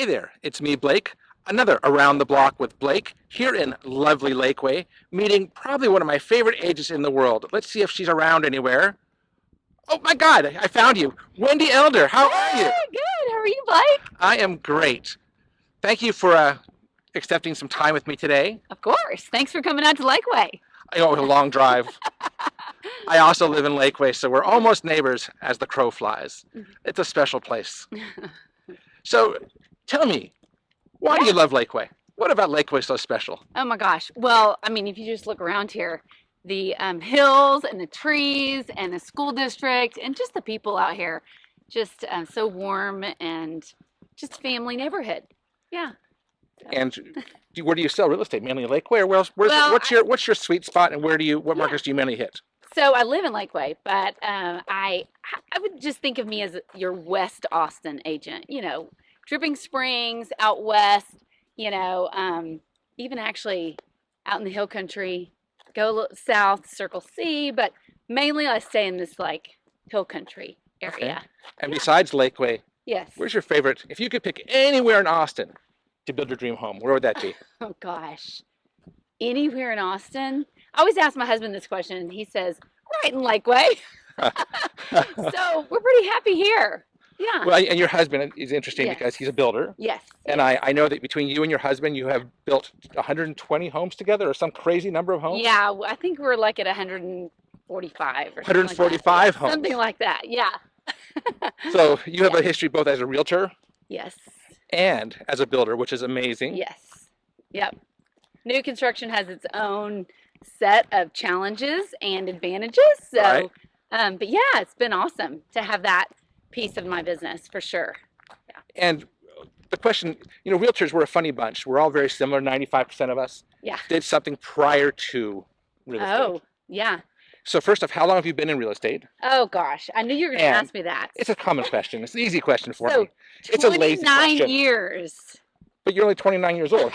there, it's me, Blake, another Around the Block with Blake, here in lovely Lakeway, meeting probably one of my favorite agents in the world. Let's see if she's around anywhere. Oh my God, I found you. Wendy Elder, how are you? Good, how are you, Blake? I am great. Thank you for accepting some time with me today. Of course, thanks for coming out to Lakeway. I know it was a long drive. I also live in Lakeway, so we're almost neighbors as the crow flies. It's a special place. So tell me, why do you love Lakeway? What about Lakeway so special? Oh my gosh. Well, I mean, if you just look around here, the hills and the trees and the school district and just the people out here, just so warm and just family neighborhood. Yeah. And where do you sell real estate? Mainly Lakeway, or what's your sweet spot, and what markets do you mainly hit? So I live in Lakeway, but I would just think of me as your West Austin agent. You know, Dripping Springs out west. You know, even actually out in the hill country. Go south, Circle C, but mainly I stay in this like hill country area. Okay. And besides Lakeway, yes, where's your favorite? If you could pick anywhere in Austin to build your dream home, where would that be? Oh gosh, anywhere in Austin. I always ask my husband this question, and he says, "Right in Lakeway." So we're pretty happy here. Yeah. Well, and your husband is interesting because he's a builder. Yes. And I know that between you and your husband, you have built 120 homes together, or some crazy number of homes. Yeah, I think we're like at 145 or 145 homes. Something like that. Yeah. So you have a history both as a realtor. Yes. And as a builder, which is amazing. Yes. Yep. New construction has its own set of challenges and advantages. So, right. But yeah, it's been awesome to have that piece of my business for sure. Yeah. And the question, you know, realtors, we're a funny bunch. We're all very similar. 95% of us did something prior to real estate. Oh, yeah. So first off, how long have you been in real estate? Oh gosh, I knew you were going to ask me that. It's a common question. It's an easy question for me. It's a lazy question. 29 years. But you're only 29 years old.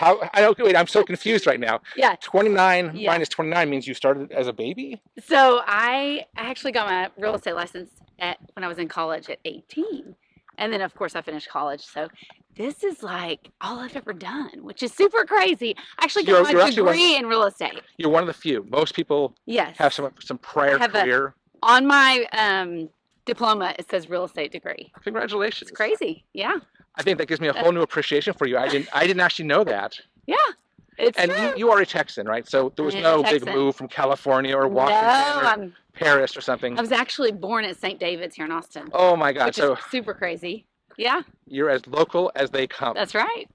Wait, I'm so confused right now. Yeah. 29 minus 29 means you started as a baby? So I actually got my real estate license when I was in college at 18. And then of course I finished college. So this is like all I've ever done, which is super crazy. I actually got my degree in real estate. You're one of the few. Most people have some prior career. On my diploma, it says real estate degree. Congratulations. It's crazy. Yeah. I think that gives me a whole new appreciation for you. I didn't actually know that. Yeah. It's and true. You are a Texan, right? So there was no big move from California or Washington or Paris or something. I was actually born at St. David's here in Austin. Oh my God. Which is super crazy. Yeah. You're as local as they come. That's right.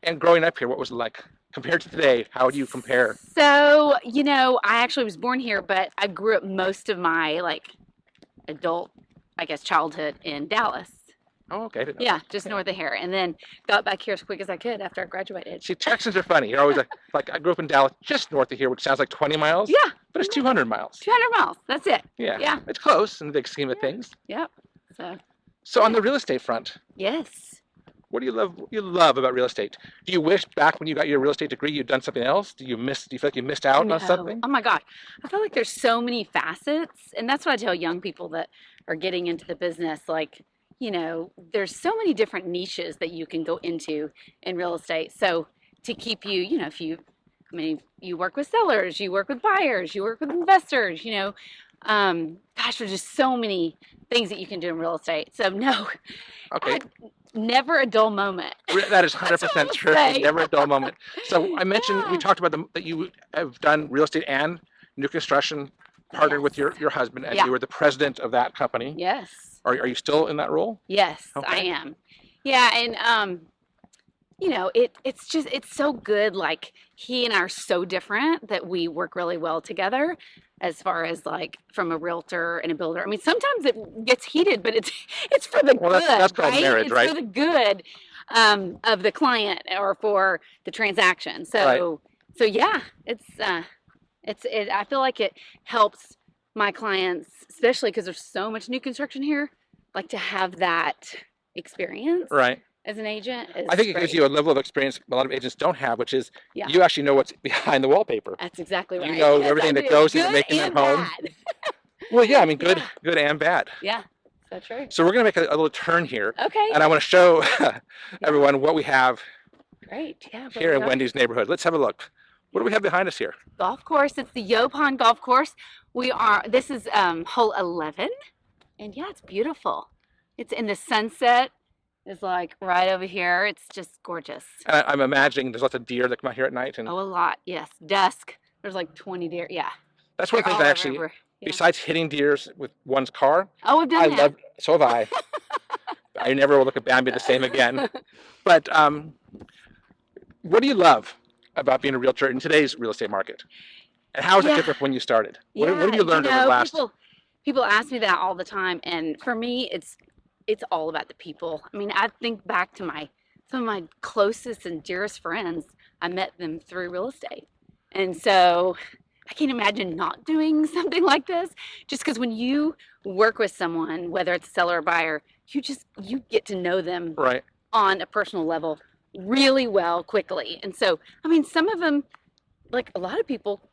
And growing up here, what was it like? Compared to today, how do you compare? So, you know, I actually was born here, but I grew up most of my like adult, I guess, childhood in Dallas. Oh, okay. Yeah, just north of here, and then got back here as quick as I could after I graduated. See, Texans are funny. You're always like I grew up in Dallas, just north of here, which sounds like 20 miles. Yeah. But it's 200 miles. 200 miles. That's it. Yeah. Yeah. It's close in the big scheme of things. Yep. So on the real estate front. Yes. What do you love about real estate? Do you wish back when you got your real estate degree you'd done something else? Do you feel like you missed out on something? Oh my God. I feel like there's so many facets, and that's what I tell young people that are getting into the business, like, you know, there's so many different niches that you can go into in real estate. So to keep you, you know, you work with sellers, you work with buyers, you work with investors, you know, gosh, there's just so many things that you can do in real estate. So no, never a dull moment. That is 100% true. Never a dull moment. So I mentioned, we talked about that you have done real estate and new construction, partnered with your husband, and you were the president of that company. Yes. Are you still in that role? Yes, I am. Yeah, and you know, it's so good. Like, he and I are so different that we work really well together as far as like from a realtor and a builder. I mean, sometimes it gets heated, but it's for the good. That's called marriage, right? It's for the good of the client or for the transaction. So yeah, I feel like it helps my clients, especially because there's so much new construction here, like to have that experience as an agent. I think it gives you a level of experience a lot of agents don't have, which is you actually know what's behind the wallpaper. That's exactly right. You know everything that goes into making that home. Well, yeah, I mean, good and bad. Yeah. So true. So we're going to make a little turn here, Okay. and I want to show everyone what we have Great. Yeah. here in Wendy's neighborhood. Let's have a look. What do we have behind us here? Golf course. It's the Yopon Golf Course. This is hole 11, and yeah, it's beautiful. It's in the sunset. Is like right over here. It's just gorgeous. And I'm imagining there's lots of deer that come out here at night. And Oh, a lot. Yes. Dusk. There's like 20 deer. Yeah. that's one They're thing all that over actually, everywhere. Yeah. besides hitting deers with one's car, Oh, we've done that. so have I. I never will look at Bambi the same again. But what do you love about being a realtor in today's real estate market? And how is it Yeah. different from when you started? Yeah, What have you learned over the last? People ask me that all the time, and for me, it's all about the people. I mean, I think back to some of my closest and dearest friends. I met them through real estate, and so I can't imagine not doing something like this. Just because when you work with someone, whether it's a seller or buyer, you get to know them Right. on a personal level really well quickly. And so, I mean, some of them, like a lot of people,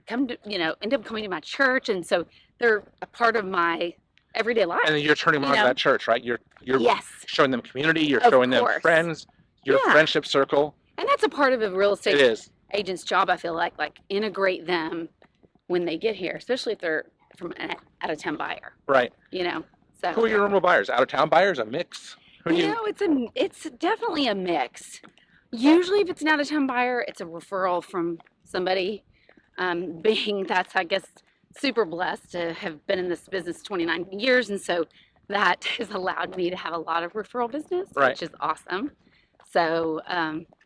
end up coming to my church, and so they're a part of my everyday life. And then you're turning them on to that church, right? You're Yes, showing them community. You're Of showing them course. friends. Your Yeah. friendship circle. and that's a part of a real It estate is. agent's job. I feel like integrate them when they get here, especially if they're from an out-of-town buyer. Right. So Who are your normal buyers? Out of town buyers? A mix? Who do you? it's definitely a mix. Usually, if it's an out-of-town buyer, it's a referral from somebody. That's, I guess, super blessed to have been in this business 29 years, and so that has allowed me to have a lot of referral business, Right. which is awesome. So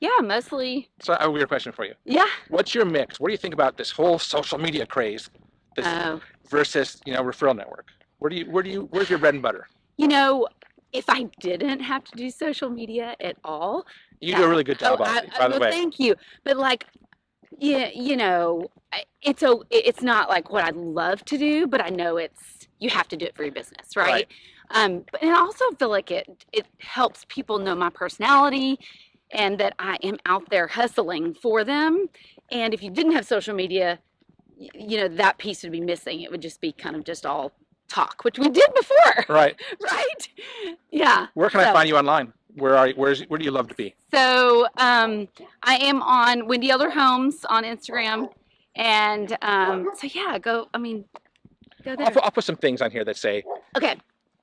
yeah, mostly. So I have a weird question for you. Yeah. What's your mix? What do you think about this whole social media craze this Oh. versus referral network? Where's your bread and butter? If I didn't have to do social media at all, You do a really good job on it, by the way. Thank you. But yeah, it's not like what I'd love to do, but I know you have to do it for your business, right? But I also feel like it helps people know my personality and that I am out there hustling for them. And if you didn't have social media, that piece would be missing. It would just be kind of just all talk, which we did before. Right. Right? Yeah. Where can I find you online? Where do you love to be? So I am on Wendy Elder Homes on Instagram. And so yeah, go there. I'll put some things on here that say Okay.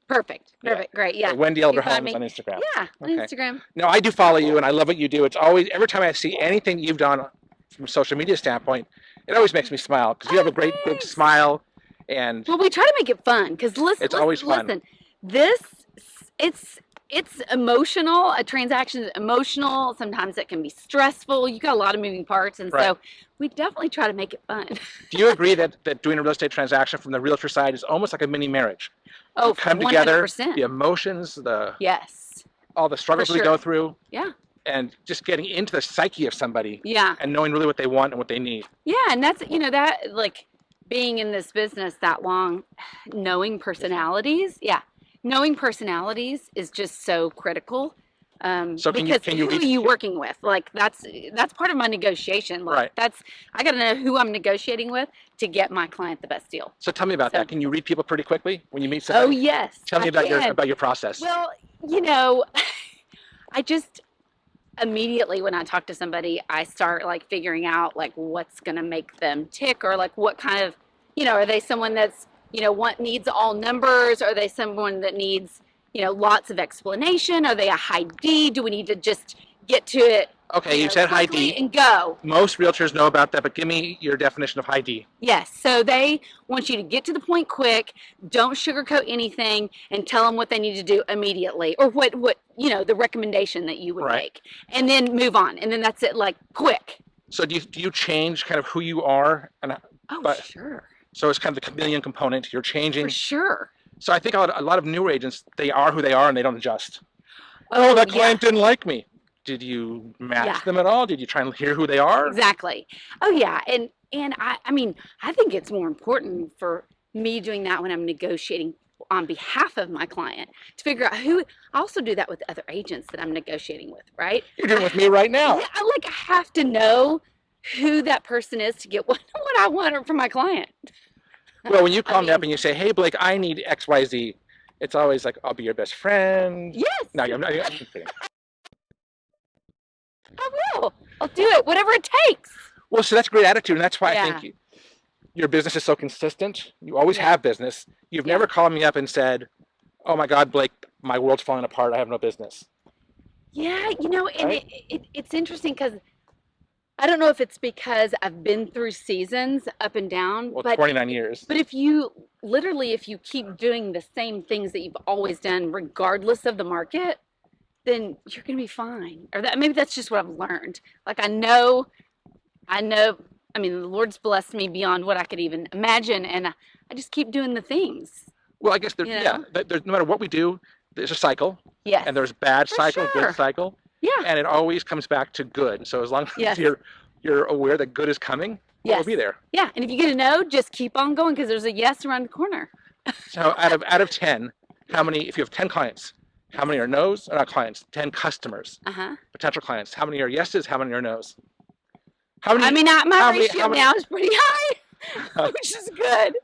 Perfect. Great. Yeah. Wendy Elder You find Homes me? on Instagram. Yeah, on Okay. Instagram. No, I do follow you, and I love what you do. It's always, every time I see anything you've done from a social media standpoint, it always makes me smile because you have a great big Thanks. smile, and Well, we try to make it fun because It's always fun. Listen, it's emotional. A transaction is emotional. Sometimes it can be stressful. You got a lot of moving parts, and Right. so we definitely try to make it fun. do you agree that doing a real estate transaction from the realtor side is almost like a mini marriage? Oh, You come together, 100%. the emotions, Yes. all the struggles we sure. go through, Yeah. and just getting into the psyche of somebody Yeah. and knowing really what they want and what they need. Yeah, and that's that like being in this business that long, knowing personalities. Yeah, knowing personalities is just so critical. So can because you who are you working with? Like that's part of my negotiation. Like, Right. I got to know who I'm negotiating with to get my client the best deal. So tell me about So- that. Can you read people pretty quickly when you meet Oh somebody? yes. Tell me I about can. your process. Well, I just immediately when I talk to somebody, I start like figuring out like what's going to make them tick, or like what kind of, are they someone that's, needs all numbers? Are they someone that needs, lots of explanation? Are they a high D? Do we need to just get to it? Okay, you said high quickly D. and go. Most realtors know about that, but give me your definition of high D. Yes. So they want you to get to the point quick. Don't sugarcoat anything, and tell them what they need to do immediately, or what the recommendation that you would Right. make, and then move on. And then that's it, like quick. So do you change kind of who you are, and Oh, But- sure. so it's kind of the chameleon component. You're changing. For sure. So I think a lot of newer agents, they are who they are and they don't adjust. Oh, that yeah. client didn't like me. Did you match Yeah. them at all? Did you try and hear who they are? Exactly. Oh yeah, and I think it's more important for me doing that when I'm negotiating on behalf of my client to figure out who. I also do that with other agents that I'm negotiating with, right? You're doing it with me right now. Yeah, I have to know who that person is to get what I want from my client. Well, when you call me mean- up and you say, "Hey, Blake, I need X, Y, Z," It's always like, I'll be your best friend. Yes, No, I'm kidding. I will. I'll do it, whatever it takes. Well, so that's a great attitude, and that's why I Yeah. think your business is so consistent. You always Yeah. have business. You've Yeah. never called me up and said, "Oh my God, Blake, my world's falling apart. I have no business." Yeah, you know, and Right? it's interesting because I don't know if it's because I've been through seasons up and down, Well, but 29 years. if you literally, if you keep doing the same things that you've always done, regardless of the market, then you're gonna be fine. Or that maybe that's just what I've learned. Like I know, I mean, the Lord's blessed me beyond what I could even imagine, and I just keep doing the things, Well, I guess you know? there's, no matter what we do, there's a cycle, Yes, and there's bad for cycle, sure. good cycle, Yeah, and it always comes back to good. So as long as yes, you're aware that good is coming, yes. it'll be there. Yeah, and if you get a no, just keep on going because there's a yes around the corner. So out of 10, how many? If you have 10 clients, how many are no's? Or not clients, 10 customers, Uh-huh. potential clients. How many are yeses? How many are no's? How many? I mean, my how many- ratio how many- now is pretty high, which is good.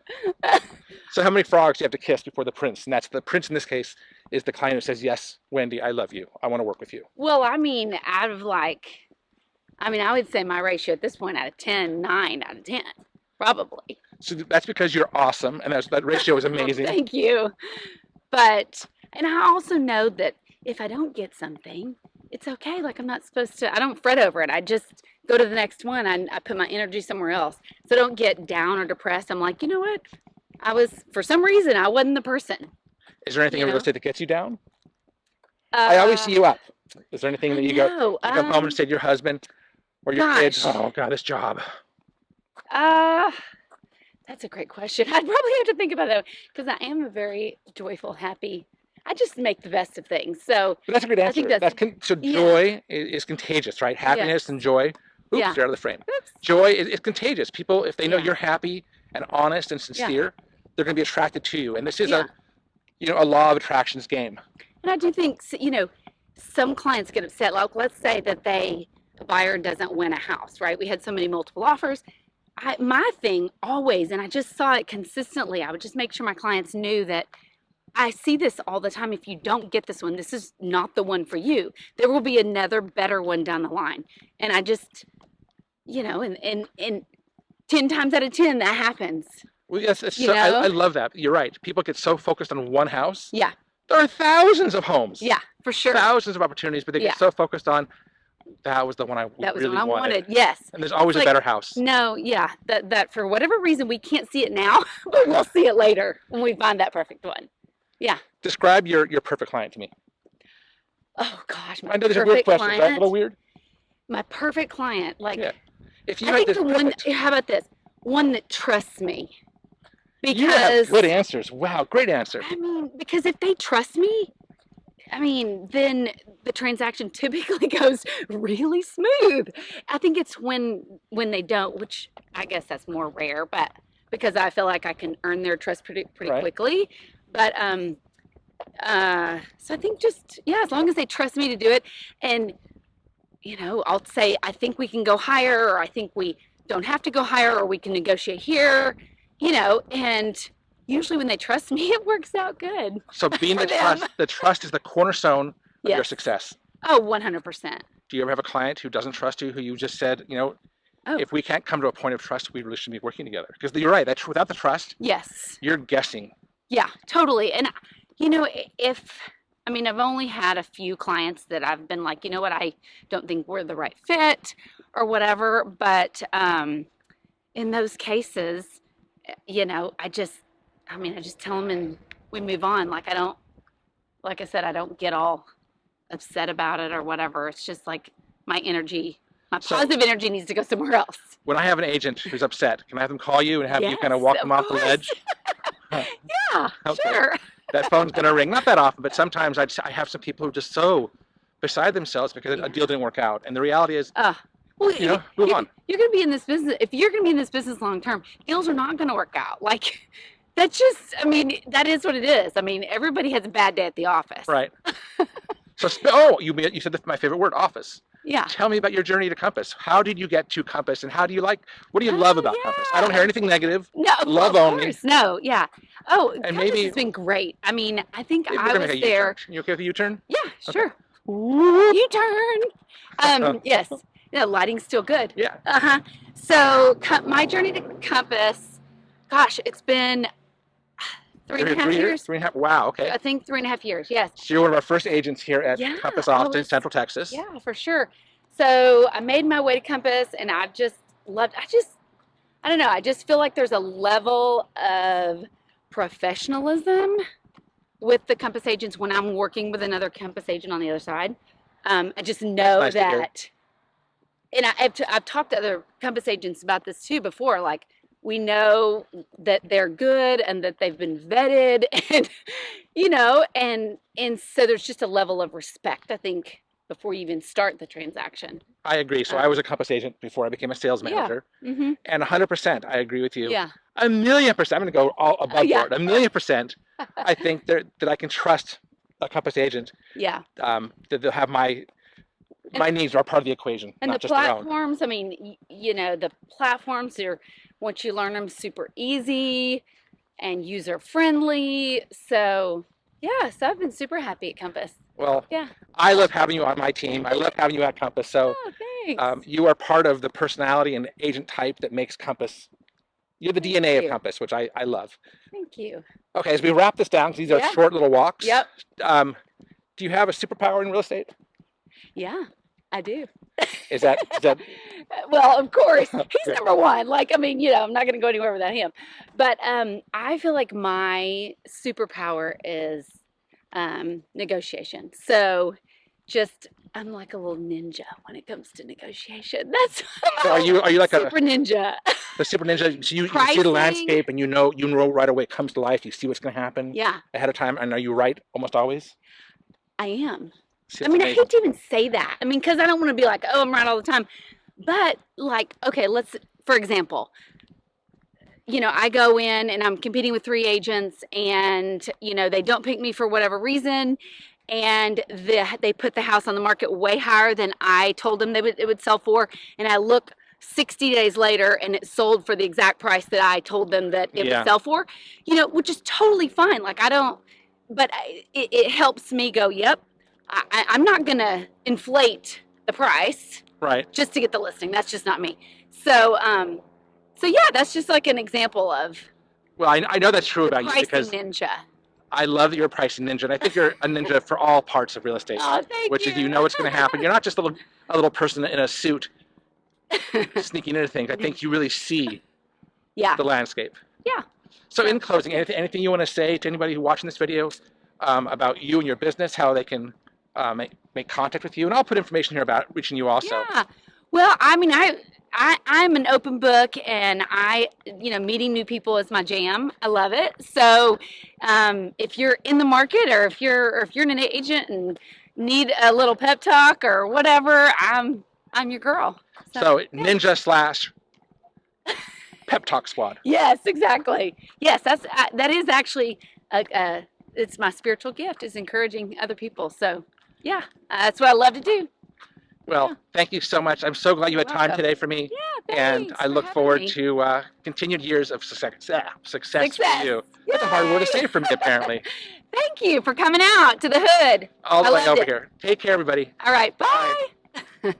So how many frogs do you have to kiss before the prince? And that's the prince in this case is the client who says, "Yes, Wendy, I love you. I want to work with you." Well, I mean, out of I would say my ratio at this point out of 10, 9 out of 10, probably. So that's because you're awesome, and that ratio is amazing. Thank you. But, and I also know that if I don't get something, it's okay. Like I'm not supposed to, I don't fret over it. I just go to the next one. I put my energy somewhere else. So I don't get down or depressed. I'm like, you know what? For some reason, I wasn't the person. Is there anything You in real know? estate that gets you down? I always see you up. Is there anything that you come home and say to your husband or your kids, gosh. "Oh God, this job"? That's a great question. I'd probably have to think about that because I am a very joyful, happy. I just make the best of things. So But that's a great answer. think that's- So yeah. joy is contagious, right? Happiness and joy. Oops, Yeah. you're out of the frame. oops. Joy is contagious. People, if they know Yeah. you're happy and honest and sincere, they're going to be attracted to you. And this is a law of attractions game. And I do think, some clients get upset. Like, let's say that a buyer doesn't win a house, right? We had so many multiple offers. My thing always, and I just saw it consistently, I would just make sure my clients knew that I see this all the time. If you don't get this one, this is not the one for you. There will be another better one down the line. And I just, and 10 times out of 10, that happens. Well, yes, I love that. You're right. People get so focused on one house. Yeah. There are thousands of homes. Yeah, for sure. Thousands of opportunities, but they get so focused on that was the one I really wanted. Yes. And there's always a better house. No, yeah. That for whatever reason we can't see it now, but we'll see it later when we find that perfect one. Yeah. Describe your perfect client to me. Oh gosh, my I know these are perfect weird questions. client. Right? A little weird. My perfect client, like If you I had think this the one. perfect, How about this? One that trusts me. you have Because good answers. Wow, great answer. I mean, because if they trust me, then the transaction typically goes really smooth. I think it's when they don't, which I guess that's more rare, but because I feel like I can earn their trust pretty Right. quickly. But so I think just as long as they trust me to do it, and I'll say I think we can go higher, or I think we don't have to go higher, or we can negotiate here, and usually when they trust me, it works out good. So being For them. the trust is the cornerstone of your Yes. success. Oh, 100%. Do you ever have a client who doesn't trust you, who you just said, Oh. if we can't come to a point of trust, we really should be working together? Because you're right. That's without the trust, Yes. you're guessing. Yeah, totally. And I've only had a few clients that I've been like, you know what, I don't think we're the right fit or whatever. But in those cases, I just tell them and we move on. Like I said, I don't get all upset about it or whatever. It's just like my positive energy needs to go somewhere else. When I have an agent who's upset, can I have them call you and have you kind of Yes, walk of them off the course. ledge? Yeah, Okay. sure. That phone's going to ring. Not that often, but sometimes I have some people who are just so beside themselves because a deal didn't work out. And the reality is, Well, move on. You're going to be in this business. If you're going to be in this business long term, deals are not going to work out. Like, that's just, that is what it is. Everybody has a bad day at the office. Right. So, you said my favorite word, office. Yeah. Tell me about your journey to Compass. How did you get to Compass, and what do you Oh, love about Compass? I don't hear yeah. anything negative. No, Love of only. course. No, yeah. Oh, And Compass maybe has been great. I mean, I think we're I gonna make was a U-turn. there. You okay with a U-turn? Yeah, Okay. sure. Whoop. U-turn. Yes. Yeah, lighting's still good. Yeah. Uh-huh. So my journey to Compass, gosh, it's been 3.5 years. 3.5. Wow. Okay. I think 3.5 years. Yes. So you're one of our first agents here at Yeah. Compass Oh, Austin, Central Texas. yeah, for sure. So I made my way to Compass, and I just loved. I don't know. I just feel like there's a level of professionalism with the Compass agents when I'm working with another Compass agent on the other side. I just know nice to hear. that, and I've talked to other Compass agents about this too before. Like, we know that they're good and that they've been vetted, and and so there's just a level of respect, I think, before you even start the transaction. I agree. So I was a Compass agent before I became a sales Yeah. manager, Mm-hmm. and 100%, I agree with you. Yeah. 1,000,000%. I'm going to go all above Yeah. board. 1,000,000%. I think that I can trust a Compass agent. Yeah. That they'll have my needs are part of the equation, And not the just their own. platforms, I mean, the platforms are, once you learn them, super easy and user friendly. So yeah, so I've been super happy at Compass. Well, Yeah. I love having you on my team. I love having you at Compass. So Oh, thanks. you are part of the personality and agent type that makes Compass. You're the Thank DNA you. of Compass, which I love. Thank you. Okay, as we wrap this down, 'cause these are Yeah. short little walks. Yep. Do you have a superpower in real estate? Yeah, I do. Is that Well, of course, he's Good. number one. Like, I mean, I'm not going to go anywhere without him. But I feel like my superpower is negotiation. So I'm like a little ninja when it comes to negotiation. That's So are you like super ninja. the super ninja? So you see the Pricing. landscape and you know right away it comes to life. You see what's going to happen Yeah, ahead of time, and are you right almost always? I am. See, I that's mean, I amazing. hate to even say that. I mean, because I don't want to be like, oh, I'm right all the time. But like, okay, for example, I go in and I'm competing with 3 agents, and they don't pick me for whatever reason, and they put the house on the market way higher than I told them it would sell for, and I look 60 days later and it sold for the exact price that I told them that it would sell for, which is totally fine. Like, I don't, but it helps me go, yep, I'm not gonna inflate the price Right. just to get the listing. That's just not me. So yeah, that's just like an example of. Well, I know that's true the about you pricing because ninja. I love that you're a pricing ninja, and I think you're a ninja for all parts of real estate. Oh, thank which you. is what's going to happen. You're not just a little person in a suit sneaking into things. I think you really see Yeah. the landscape. Yeah. So in closing, anything you want to say to anybody who's watching this video about you and your business, how they can make contact with you? And I'll put information here about reaching you also. Yeah. Well, I mean, I'm an open book, and meeting new people is my jam. I love it. So if you're in the market, or if you're an agent and need a little pep talk or whatever, I'm your girl. So ninja / pep talk squad. Yes, exactly. Yes, that is actually it's my spiritual gift, is encouraging other people. So yeah, that's what I love to do. Well, thank you so much. I'm so glad you had time today for me. Yeah, and thanks I for look having forward me. to continued years of success for you. That's a hard word to Yay! say for me, apparently. Thank you for coming out to the hood. All the I way loved over it. here. Take care, everybody. All right, bye.